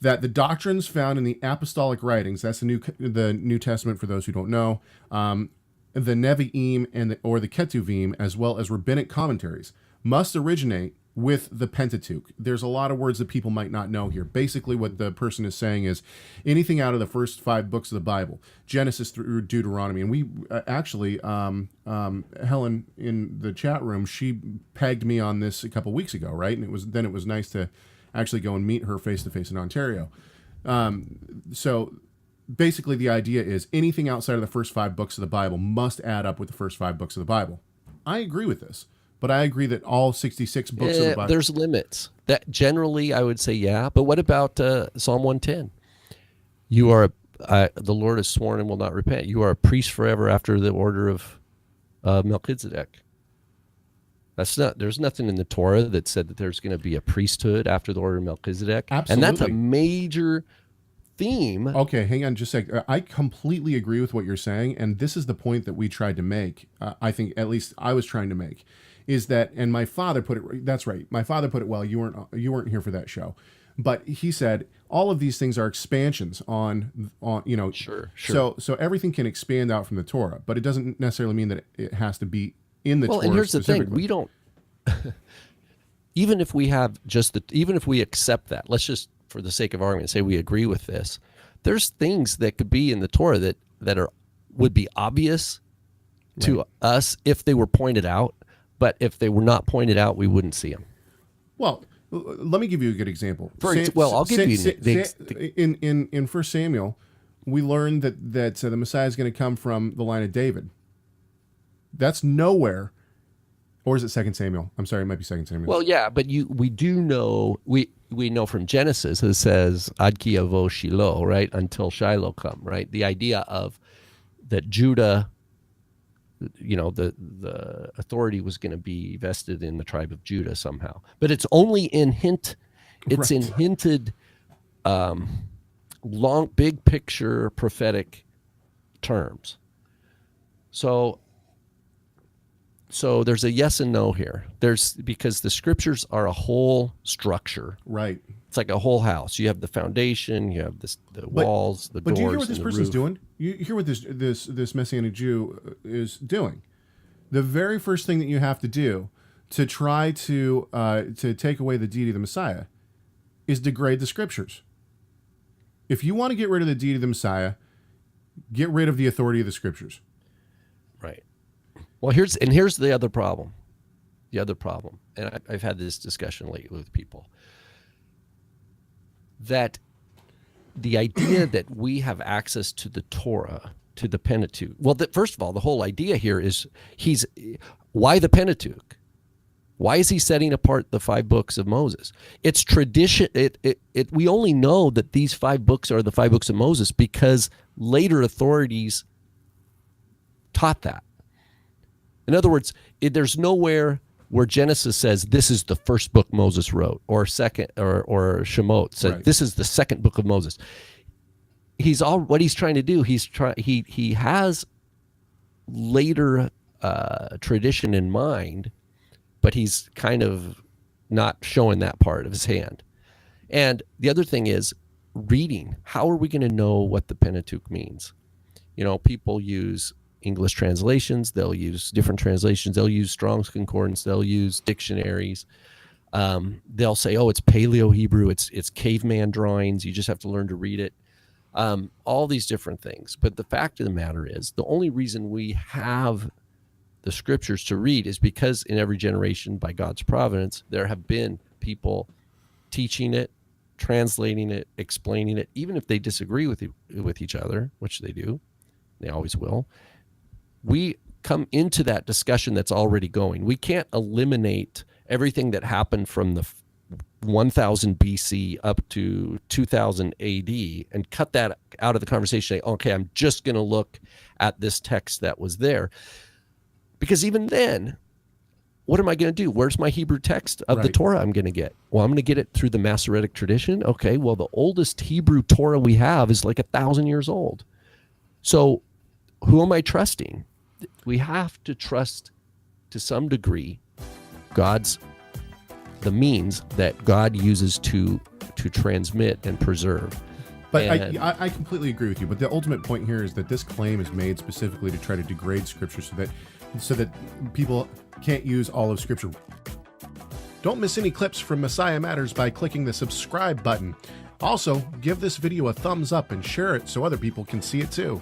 that the doctrines found in the apostolic writings, that's the New Testament for those who don't know, the Nevi'im or the Ketuvim, as well as rabbinic commentaries, must originate with the Pentateuch. There's a lot of words that people might not know here. Basically, what the person is saying is anything out of the first 5 books of the Bible, Genesis through Deuteronomy. And we actually, Helen in the chat room, she pegged me on this a couple weeks ago, right? And it was nice to actually go and meet her face to face in Ontario. So basically, the idea is anything outside of the first 5 books of the Bible must add up with the first 5 books of the Bible. I agree with this. But I agree that all 66 books of the Bible... There's limits. That generally, I would say, yeah. But what about Psalm 110? You are, the Lord has sworn and will not repent. You are a priest forever after the order of Melchizedek. There's nothing in the Torah that said that there's going to be a priesthood after the order of Melchizedek. Absolutely. And that's a major theme. Okay, hang on just a sec. I completely agree with what you're saying, and this is the point that we tried to make. I think, at least I was trying to make, is that, and my father put it, that's right, my father put it well, you weren't here for that show, but he said all of these things are expansions on Sure. So everything can expand out from the Torah, but it doesn't necessarily mean that it has to be in the Torah. Well, and here's the thing, we don't even if we accept that, let's just, for the sake of argument, say we agree with this, there's things that could be in the Torah that would be obvious to us if they were pointed out. But if they were not pointed out, we wouldn't see them. Well, let me give you a good example. I'll give you in 1 Samuel, we learned that the Messiah is going to come from the line of David. That's nowhere, or is it 2 Samuel? I'm sorry, it might be 2 Samuel. Well, yeah, but we do know we know from Genesis it says Ad ki yavo Shiloh, right, until Shiloh come, right? The idea of that Judah, the authority was going to be vested in the tribe of Judah somehow, but it's only in hint. It's in hinted, long, big picture prophetic terms. So there's a yes and no here. Because the scriptures are a whole structure. Right. It's like a whole house. You have the foundation, you have the walls, the doors, but do you hear what this and the person's roof. doing? You hear what this Messianic Jew is doing? The very first thing that you have to do to try to take away the deity of the Messiah is degrade the scriptures. If you want to get rid of the deity of the Messiah, get rid of the authority of the scriptures. Right. Well, here's the other problem. And I've had this discussion lately with people, that the idea that we have access to the Torah, to the Pentateuch. Well, first of all, the whole idea here is why the Pentateuch? Why is he setting apart the 5 books of Moses? It's tradition. We only know that these 5 books are the 5 books of Moses because later authorities taught that. In other words, there's nowhere where Genesis says this is the first book Moses wrote, or second, or Shemot said this is the second book of Moses. What he's trying to do. He has later tradition in mind, but he's kind of not showing that part of his hand. And the other thing is reading. How are we going to know what the Pentateuch means? People use English translations, they'll use different translations, they'll use Strong's Concordance, they'll use dictionaries. They'll say, oh, it's Paleo Hebrew, it's caveman drawings, you just have to learn to read it. All these different things. But the fact of the matter is, the only reason we have the scriptures to read is because in every generation, by God's providence, there have been people teaching it, translating it, explaining it, even if they disagree with each other, which they do, they always will. We come into that discussion that's already going. We can't eliminate everything that happened from the 1000 BC up to 2000 AD and cut that out of the conversation. Say, okay, I'm just going to look at this text that was there. Because even then, what am I going to do? Where's my Hebrew text of the Torah I'm going to get? Well, I'm going to get it through the Masoretic tradition. Okay, well, the oldest Hebrew Torah we have is like 1,000 years old. So who am I trusting? We have to trust, to some degree, God's the means that God uses to transmit and preserve. But And- I completely agree with you. But the ultimate point here is that this claim is made specifically to try to degrade Scripture so that people can't use all of Scripture. Don't miss any clips from Messiah Matters by clicking the subscribe button. Also, give this video a thumbs up and share it so other people can see it too.